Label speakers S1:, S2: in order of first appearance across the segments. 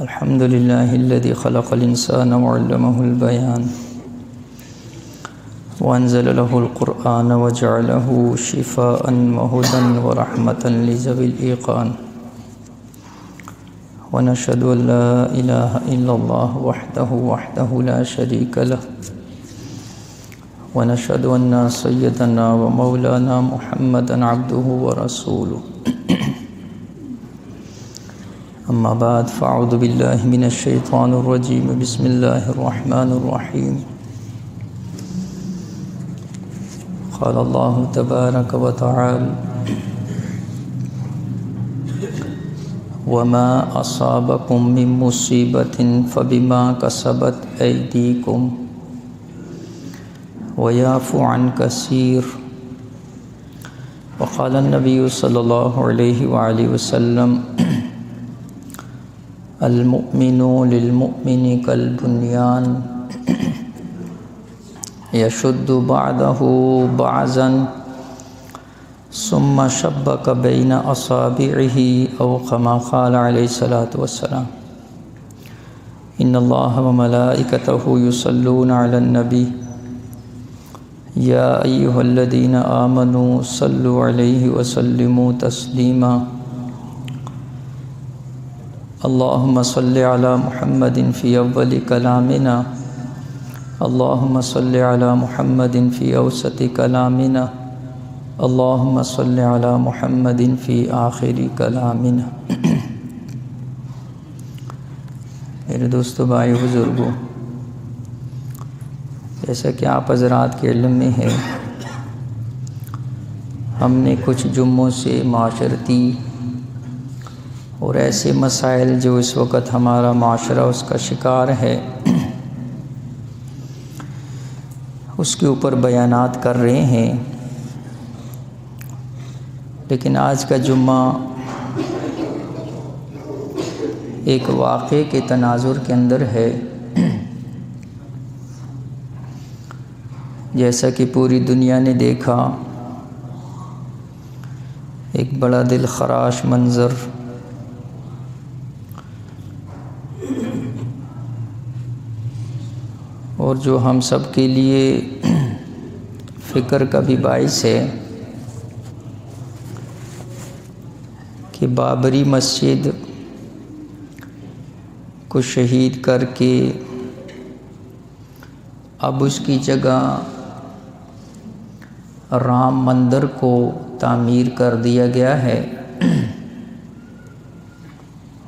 S1: الحمد لله الذي خلق الإنسان وعلمه البيان وأنزل له القرآن وجعله شفاء وهدى ورحمة لذوي الإيقان ونشهد أن لا إله إلا الله وحده لا شريك له ونشهد أن سيدنا ومولانا محمدا عبده ورسوله أما بعد فأعوذ بالله من الشيطان الرجيم بسم الله الرحمن الرحيم قال الله تبارك وتعالى وما أصابكم من مصيبة فبما كسبت أيديكم ويعفو عن كثير وقال النبي صلى الله عليه وآله وسلم المؤمن للمؤمن كالبنيان يشد بعضه بعضا ثم شبك بين أصابعه أو كما قال عليه الصلاة والسلام إن الله وملائكته يصلون على النبي يا أيها الذين آمنوا صلوا عليه وسلموا تسليما اللهم صل على محمد في أول كلامنا اللهم صل على محمد في أوسط كلامنا اللهم صل على محمد في آخر كلامنا میرے دوستو بھائی بزرگوں، جیسا کہ آپ حضرات کے علم میں ہے، ہم نے کچھ جمعوں سے معاشرتی اور ایسے مسائل جو اس وقت ہمارا معاشرہ اس کا شکار ہے اس کے اوپر بیانات کر رہے ہیں، لیکن آج کا جمعہ ایک واقعے کے تناظر کے اندر ہے۔ جیسا کہ پوری دنیا نے دیکھا، ایک بڑا دل خراش منظر، اور جو ہم سب کے لیے فکر کا بھی باعث ہے کہ بابری مسجد کو شہید کر کے اب اس کی جگہ رام مندر کو تعمیر کر دیا گیا ہے،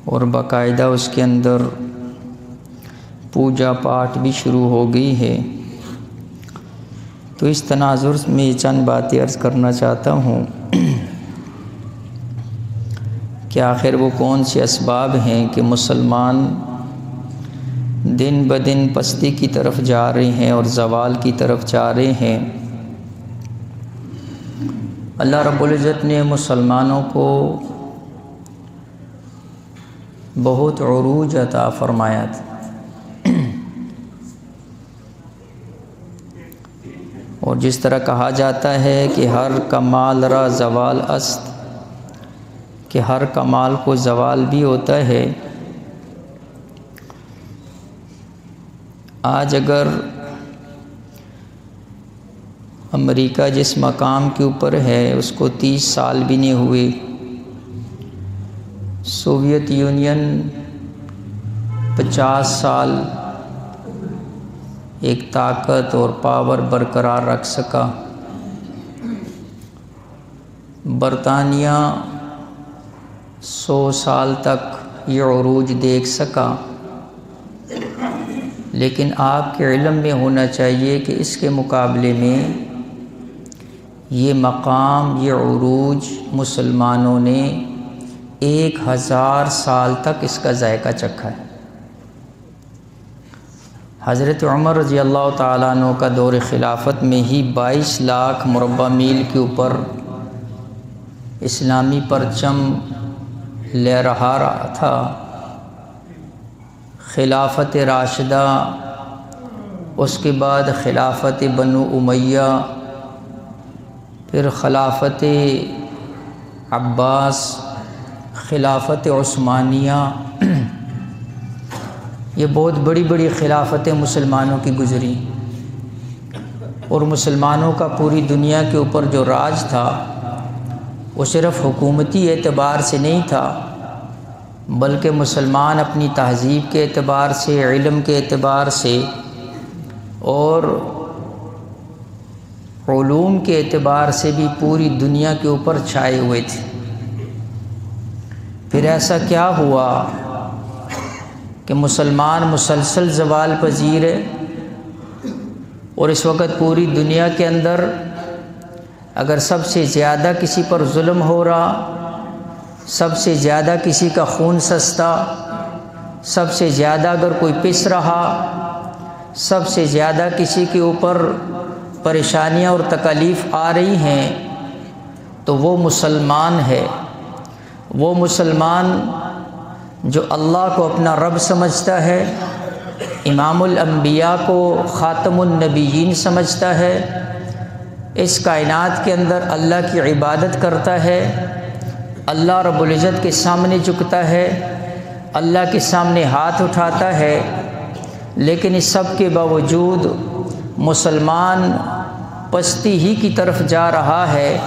S1: اور باقاعدہ اس کے اندر پوجا پاٹ بھی شروع ہو گئی ہے۔ تو اس تناظر میں چند باتیں عرض کرنا چاہتا ہوں کہ آخر وہ کون سے اسباب ہیں کہ مسلمان دن بدن پستی کی طرف جا رہے ہیں اور زوال کی طرف جا رہے ہیں۔ اللہ رب العزت نے مسلمانوں کو بہت عروج عطا فرمایا تھا، اور جس طرح کہا جاتا ہے کہ ہر کمال را زوال است، کہ ہر کمال کو زوال بھی ہوتا ہے۔ آج اگر امریکہ جس مقام کے اوپر ہے اس کو 30 سال بھی نہیں ہوئے، سوویت یونین 50 سال ایک طاقت اور پاور برقرار رکھ سکا، برطانیہ 100 سال تک یہ عروج دیکھ سکا، لیکن آپ کے علم میں ہونا چاہیے کہ اس کے مقابلے میں یہ مقام، یہ عروج مسلمانوں نے 1000 سال تک اس کا ذائقہ چکھا ہے۔ حضرت عمر رضی اللہ تعالیٰ عنہ کا دور خلافت میں ہی 22 لاکھ مربع میل کے اوپر اسلامی پرچم لہرا رہا تھا۔ خلافت راشدہ، اس کے بعد خلافت بنو امیہ، پھر خلافت عباس، خلافت عثمانیہ، یہ بہت بڑی بڑی خلافتیں مسلمانوں کی گزری، اور مسلمانوں کا پوری دنیا کے اوپر جو راج تھا وہ صرف حکومتی اعتبار سے نہیں تھا، بلکہ مسلمان اپنی تہذیب کے اعتبار سے، علم کے اعتبار سے اور علوم کے اعتبار سے بھی پوری دنیا کے اوپر چھائے ہوئے تھے۔ پھر ایسا کیا ہوا کہ مسلمان مسلسل زوال پذیر ہے، اور اس وقت پوری دنیا کے اندر اگر سب سے زیادہ کسی پر ظلم ہو رہا، سب سے زیادہ کسی کا خون سستا، سب سے زیادہ اگر کوئی پس رہا، سب سے زیادہ کسی کے اوپر پریشانیاں اور تکالیف آ رہی ہیں، تو وہ مسلمان ہے، وہ مسلمان جو اللہ کو اپنا رب سمجھتا ہے، امام الانبیاء کو خاتم النبیین سمجھتا ہے، اس کائنات کے اندر اللہ کی عبادت کرتا ہے، اللہ رب العزت کے سامنے جھکتا ہے، اللہ کے سامنے ہاتھ اٹھاتا ہے، لیکن اس سب کے باوجود مسلمان پستی ہی کی طرف جا رہا ہے۔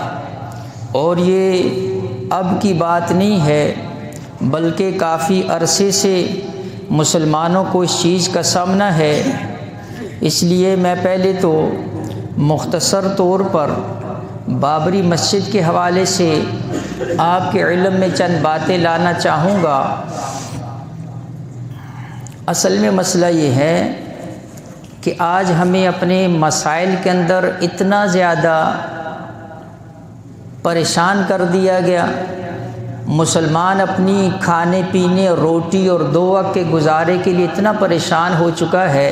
S1: اور یہ اب کی بات نہیں ہے، بلکہ کافی عرصے سے مسلمانوں کو اس چیز کا سامنا ہے۔ اس لیے میں پہلے تو مختصر طور پر بابری مسجد کے حوالے سے آپ کے علم میں چند باتیں لانا چاہوں گا۔ اصل میں مسئلہ یہ ہے کہ آج ہمیں اپنے مسائل کے اندر اتنا زیادہ پریشان کر دیا گیا، مسلمان اپنی کھانے پینے اور روٹی اور 2 وقت کے گزارے کے لیے اتنا پریشان ہو چکا ہے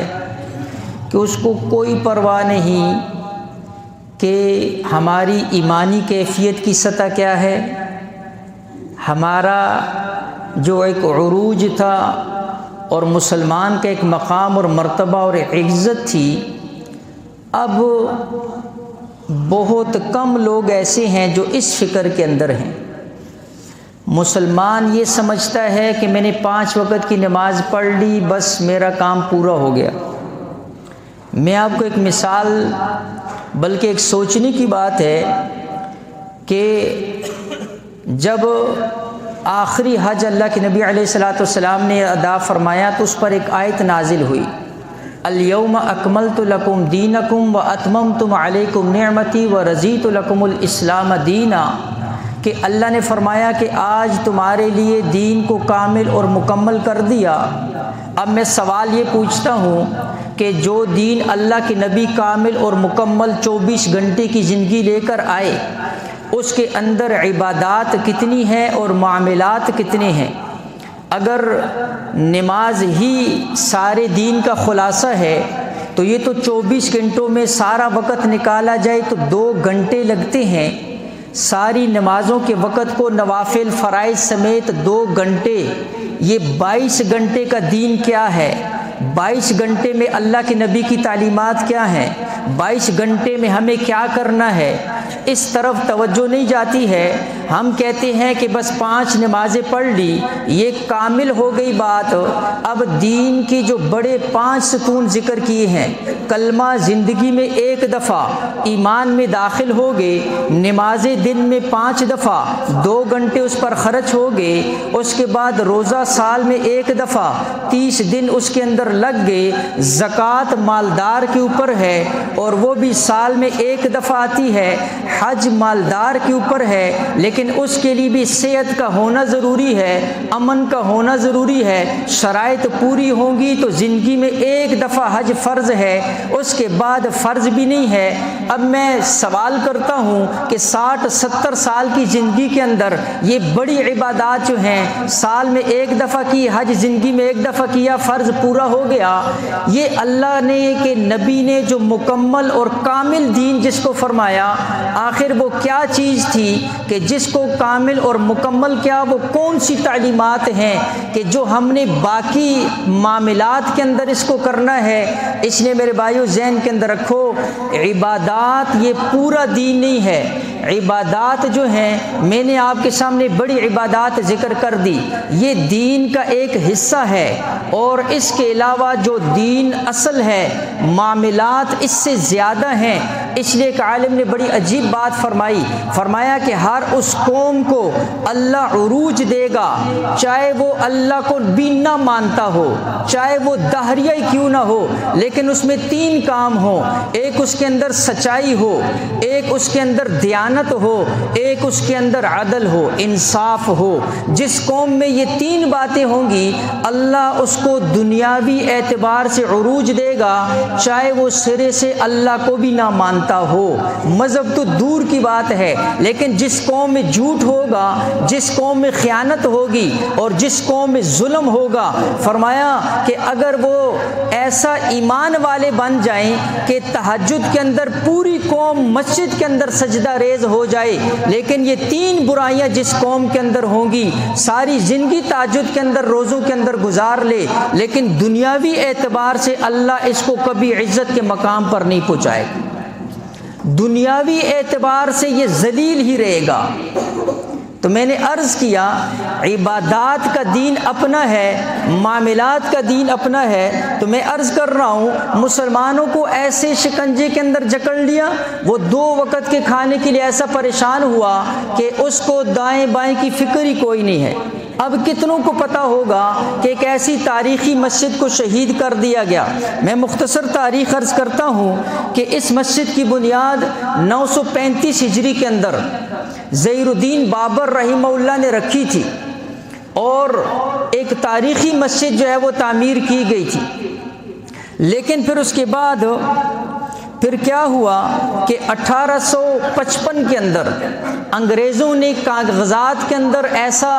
S1: کہ اس کو کوئی پرواہ نہیں کہ ہماری ایمانی کیفیت کی سطح کیا ہے، ہمارا جو ایک عروج تھا اور مسلمان کا ایک مقام اور مرتبہ اور عزت تھی، اب بہت کم لوگ ایسے ہیں جو اس فکر کے اندر ہیں۔ مسلمان یہ سمجھتا ہے کہ میں نے 5 وقت کی نماز پڑھ لی، بس میرا کام پورا ہو گیا۔ میں آپ کو ایک مثال، بلکہ ایک سوچنے کی بات ہے کہ جب آخری حج اللہ کے نبی علیہ الصلوۃ والسلام نے ادا فرمایا تو اس پر ایک آیت نازل ہوئی، الیوم اکملت لکم دینکم واتممت علیکم نعمتی ورضیت لکم الاسلام دینا، کہ اللہ نے فرمایا کہ آج تمہارے لیے دین کو کامل اور مکمل کر دیا۔ اب میں سوال یہ پوچھتا ہوں کہ جو دین اللہ کے نبی کامل اور مکمل 24 گھنٹے کی زندگی لے کر آئے، اس کے اندر عبادات کتنی ہیں اور معاملات کتنے ہیں؟ اگر نماز ہی سارے دین کا خلاصہ ہے تو یہ تو 24 گھنٹوں میں سارا وقت نکالا جائے تو 2 گھنٹے لگتے ہیں۔ ساری نمازوں کے وقت کو نوافل فرائض سمیت 2 گھنٹے، یہ 22 گھنٹے کا دین کیا ہے؟ 22 گھنٹے میں اللہ کے نبی کی تعلیمات کیا ہیں؟ 22 گھنٹے میں ہمیں کیا کرنا ہے؟ اس طرف توجہ نہیں جاتی ہے۔ ہم کہتے ہیں کہ بس 5 نمازیں پڑھ لی، یہ کامل ہو گئی بات۔ اب دین کی جو بڑے 5 ستون ذکر کیے ہیں، کلمہ زندگی میں 1 دفعہ، ایمان میں داخل ہو گئے، نمازیں دن میں 5 دفعہ، 2 گھنٹے اس پر خرچ ہو گئے، اس کے بعد روزہ سال میں 1 دفعہ، 30 دن اس کے اندر لگ گئے، زکوٰۃ مالدار کے اوپر ہے اور وہ بھی سال میں 1 دفعہ آتی ہے، حج مالدار کے اوپر ہے لیکن اس کے لیے بھی صحت کا ہونا ضروری ہے، امن کا ہونا ضروری ہے، شرائط پوری ہوں گی تو زندگی میں 1 دفعہ حج فرض ہے، اس کے بعد فرض بھی نہیں ہے۔ اب میں سوال کرتا ہوں کہ 60-70 سال کی زندگی کے اندر یہ بڑی عبادات جو ہیں، سال میں 1 دفعہ کی حج، زندگی میں 1 دفعہ کیا، فرض پورا ہو گیا۔ یہ اللہ نے کہ نبی نے جو مکمل اور کامل دین جس کو فرمایا، آخر وہ کیا چیز تھی کہ جس کو کامل اور مکمل کیا؟ وہ کون سی تعلیمات ہیں کہ جو ہم نے باقی معاملات کے اندر اس کو کرنا ہے؟ اس لیے میرے بھائیو ذہن کے اندر رکھو، عبادات یہ پورا دین نہیں ہے، عبادات جو ہیں میں نے آپ کے سامنے بڑی عبادات ذکر کر دی، یہ دین کا ایک حصہ ہے، اور اس کے علاوہ جو دین اصل ہے معاملات اس سے زیادہ ہیں۔ اس لیے ایک عالم نے بڑی عجیب بات فرمایا کہ ہر اس قوم کو اللہ عروج دے گا، چاہے وہ اللہ کو بھی نہ مانتا ہو، چاہے وہ دہریہ ہی کیوں نہ ہو، لیکن اس میں 3 کام ہوں، ایک اس کے اندر سچائی ہو، ایک اس کے اندر دیانت ہو، ایک اس کے اندر عدل ہو، انصاف ہو۔ جس قوم میں یہ 3 باتیں ہوں گی اللہ اس کو دنیاوی اعتبار سے عروج دے گا، چاہے وہ سرے سے اللہ کو بھی نہ مانتا ہو۔ مذہب تو دور کی بات ہے، لیکن جس قوم میں جھوٹ ہوگا، جس قوم میں خیانت ہوگی اور جس قوم میں ظلم ہوگا، فرمایا کہ اگر وہ ایسا ایمان والے بن جائیں کہ تہجد کے اندر پوری قوم مسجد کے اندر سجدہ ریز ہو جائے، لیکن یہ 3 برائیاں جس قوم کے اندر ہوں گی، ساری زندگی تہجد کے اندر روزوں کے اندر گزار لے، لیکن دنیاوی اعتبار سے اللہ اس کو کبھی عزت کے مقام پر نہیں پہنچائے گا، دنیاوی اعتبار سے یہ ذلیل ہی رہے گا۔ تو میں نے عرض کیا عبادات کا دین اپنا ہے، معاملات کا دین اپنا ہے، تو میں عرض کر رہا ہوں مسلمانوں کو ایسے شکنجے کے اندر جکڑ لیا، وہ 2 وقت کے کھانے کے لیے ایسا پریشان ہوا کہ اس کو دائیں بائیں کی فکر ہی کوئی نہیں ہے۔ اب کتنوں کو پتہ ہوگا کہ ایک ایسی تاریخی مسجد کو شہید کر دیا گیا۔ میں مختصر تاریخ عرض کرتا ہوں کہ اس مسجد کی بنیاد 935 ہجری کے اندر ظہیر الدین بابر رحمہ اللہ نے رکھی تھی، اور ایک تاریخی مسجد جو ہے وہ تعمیر کی گئی تھی۔ لیکن پھر اس کے بعد پھر کیا ہوا کہ 1855 کے اندر انگریزوں نے کاغذات کے اندر ایسا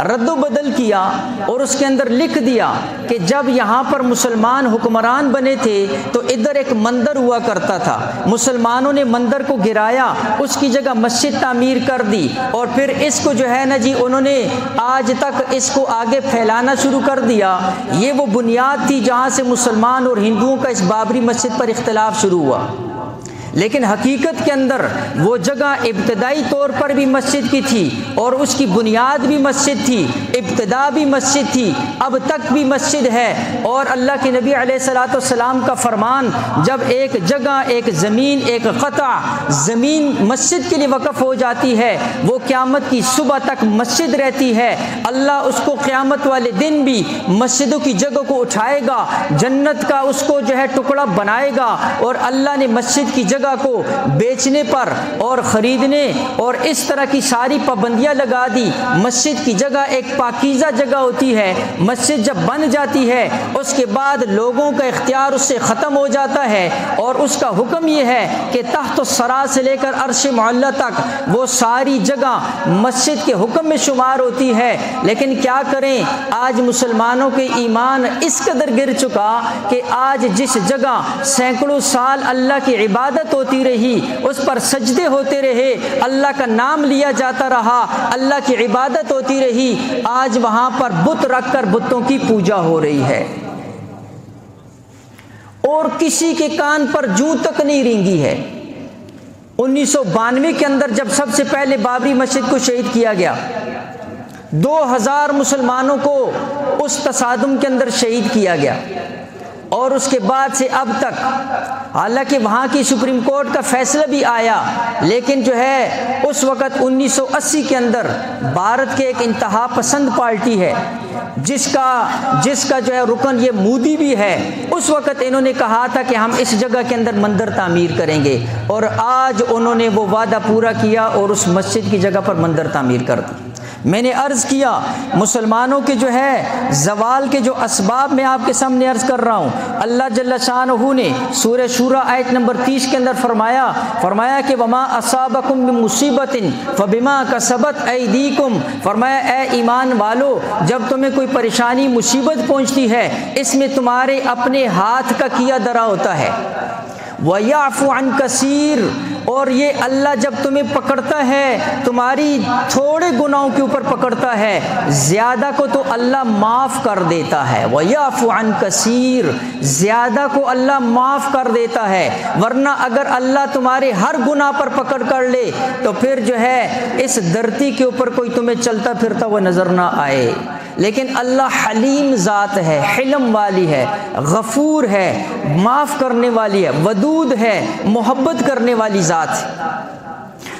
S1: رد و بدل کیا اور اس کے اندر لکھ دیا کہ جب یہاں پر مسلمان حکمران بنے تھے تو ادھر ایک مندر ہوا کرتا تھا، مسلمانوں نے مندر کو گرایا، اس کی جگہ مسجد تعمیر کر دی، اور پھر اس کو جو ہے نا جی انہوں نے آج تک اس کو آگے پھیلانا شروع کر دیا۔ یہ وہ بنیاد تھی جہاں سے مسلمان اور ہندوؤں کا اس بابری مسجد پر اختلاف شروع ہوا، لیکن حقیقت کے اندر وہ جگہ ابتدائی طور پر بھی مسجد کی تھی، اور اس کی بنیاد بھی مسجد تھی، ابتدا بھی مسجد تھی، اب تک بھی مسجد ہے۔ اور اللہ کے نبی علیہ الصلوۃ والسلام کا فرمان، جب ایک جگہ، ایک زمین، ایک قطع زمین مسجد کے لیے وقف ہو جاتی ہے، وہ قیامت کی صبح تک مسجد رہتی ہے۔ اللہ اس کو قیامت والے دن بھی مسجدوں کی جگہ کو اٹھائے گا، جنت کا اس کو جو ہے ٹکڑا بنائے گا، اور اللہ نے مسجد کی جگہ کو بیچنے پر اور خریدنے اور اس طرح کی ساری پابندیاں لگا دی۔ مسجد کی جگہ ایک پاکیزہ جگہ ہوتی ہے، مسجد جب بن جاتی ہے اس کے بعد لوگوں کا اختیار اس سے ختم ہو جاتا ہے، اور اس کا حکم یہ ہے کہ تحت الثری سے لے کر عرش معلی تک وہ ساری جگہ مسجد کے حکم میں شمار ہوتی ہے۔ لیکن کیا کریں، آج مسلمانوں کے ایمان اس قدر گر چکا کہ آج جس جگہ سینکڑوں سال اللہ کی عبادت ہوتی رہی، اس پر سجدے ہوتے رہے، اللہ کا نام لیا جاتا رہا، اللہ کی عبادت ہوتی رہی، آج وہاں پر بت رکھ کر بتوں کی پوجا ہو رہی ہے، اور کسی کے کان پر جوں تک نہیں رینگی ہے۔ 1992 کے اندر جب سب سے پہلے بابری مسجد کو شہید کیا گیا، 2000 مسلمانوں کو اس تصادم کے اندر شہید کیا گیا، اور اس کے بعد سے اب تک حالانکہ وہاں کی سپریم کورٹ کا فیصلہ بھی آیا، لیکن جو ہے اس وقت 1980 کے اندر بھارت کے ایک انتہا پسند پارٹی ہے جس کا جو ہے رکن یہ مودی بھی ہے، اس وقت انہوں نے کہا تھا کہ ہم اس جگہ کے اندر مندر تعمیر کریں گے، اور آج انہوں نے وہ وعدہ پورا کیا اور اس مسجد کی جگہ پر مندر تعمیر کر دی۔ میں نے عرض کیا مسلمانوں کے جو ہے زوال کے جو اسباب میں آپ کے سامنے عرض کر رہا ہوں۔ اللہ جل شانہ نے سورہ شورى آیت نمبر 30 کے اندر فرمایا کہ وما اصابکم من مصیبت فبما کسبت ایدیکم، فرمایا اے ایمان والو جب تمہیں کوئی پریشانی مصیبت پہنچتی ہے اس میں تمہارے اپنے ہاتھ کا کیا درا ہوتا ہے۔ وَيَعْفُ عَنْ كَثِيرٍ، اور یہ اللہ جب تمہیں پکڑتا ہے تمہاری تھوڑے گناہوں کے اوپر پکڑتا ہے، زیادہ کو تو اللہ معاف کر دیتا ہے، وَيَعْفُ عَنْ كَثِيرٍ، زیادہ کو اللہ معاف کر دیتا ہے۔ ورنہ اگر اللہ تمہارے ہر گناہ پر پکڑ کر لے تو پھر جو ہے اس دھرتی کے اوپر کوئی تمہیں چلتا پھرتا وہ نظر نہ آئے۔ لیکن اللہ حلیم ذات ہے، حلم والی ہے، غفور ہے، معاف کرنے والی ہے، ودود ہے، محبت کرنے والی ذات ہے۔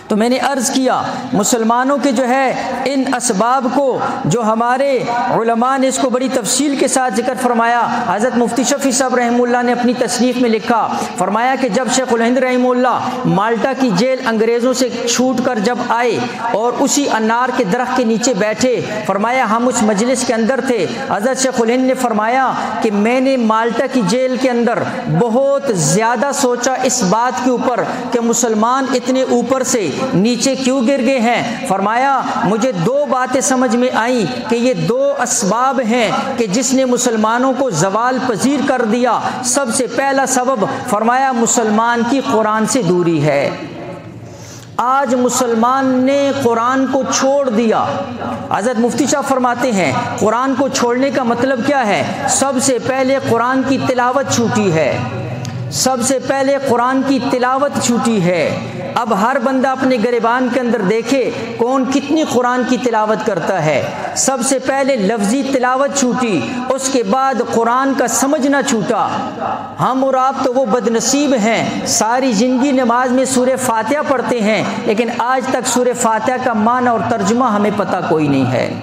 S1: تو میں نے عرض کیا مسلمانوں کے جو ہے ان اسباب کو جو ہمارے علماء نے اس کو بڑی تفصیل کے ساتھ ذکر فرمایا۔ حضرت مفتی شفیع صاحب رحمہ اللہ نے اپنی تصنیف میں لکھا، فرمایا کہ جب شیخ الہند رحمہ اللہ مالٹا کی جیل انگریزوں سے چھوٹ کر جب آئے اور اسی انار کے درخت کے نیچے بیٹھے، فرمایا ہم اس مجلس کے اندر تھے۔ حضرت شیخ الہند نے فرمایا کہ میں نے مالٹا کی جیل کے اندر بہت زیادہ سوچا اس بات کے اوپر کہ مسلمان اتنے اوپر سے نیچے کیوں گر گئے ہیں۔ فرمایا مجھے دو باتیں سمجھ میں آئیں کہ یہ دو اسباب ہیں کہ جس نے مسلمانوں کو زوال پذیر کر دیا۔ سب سے پہلا سبب فرمایا مسلمان کی قرآن سے دوری ہے۔ آج مسلمان نے قرآن کو چھوڑ دیا۔ حضرت مفتی صاحب فرماتے ہیں قرآن کو چھوڑنے کا مطلب کیا ہے؟ سب سے پہلے قرآن کی تلاوت چھوٹی ہے، سب سے پہلے قرآن کی تلاوت چھوٹی ہے۔ اب ہر بندہ اپنے گریبان کے اندر دیکھے کون کتنی قرآن کی تلاوت کرتا ہے۔ سب سے پہلے لفظی تلاوت چھوٹی، اس کے بعد قرآن کا سمجھنا چھوٹا۔ ہم اور آپ تو وہ بد نصیب ہیں، ساری زندگی نماز میں سورہ فاتحہ پڑھتے ہیں لیکن آج تک سورہ فاتحہ کا معنی اور ترجمہ ہمیں پتہ کوئی نہیں ہے۔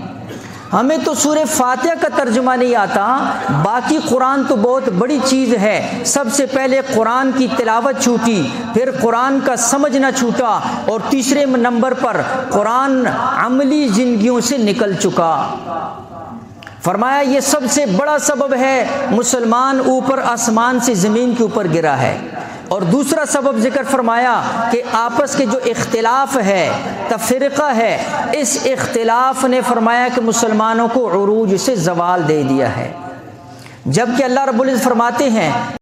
S1: ہمیں تو سورہ فاتحہ کا ترجمہ نہیں آتا، باقی قرآن تو بہت بڑی چیز ہے۔ سب سے پہلے قرآن کی تلاوت چھوٹی، پھر قرآن کا سمجھنا چھوٹا، اور تیسرے نمبر پر قرآن عملی زندگیوں سے نکل چکا۔ فرمایا یہ سب سے بڑا سبب ہے مسلمان اوپر آسمان سے زمین کے اوپر گرا ہے۔ اور دوسرا سبب ذکر فرمایا کہ آپس کے جو اختلاف ہے، تفرقہ ہے، اس اختلاف نے فرمایا کہ مسلمانوں کو عروج سے زوال دے دیا ہے۔ جبکہ اللہ رب العزت فرماتے ہیں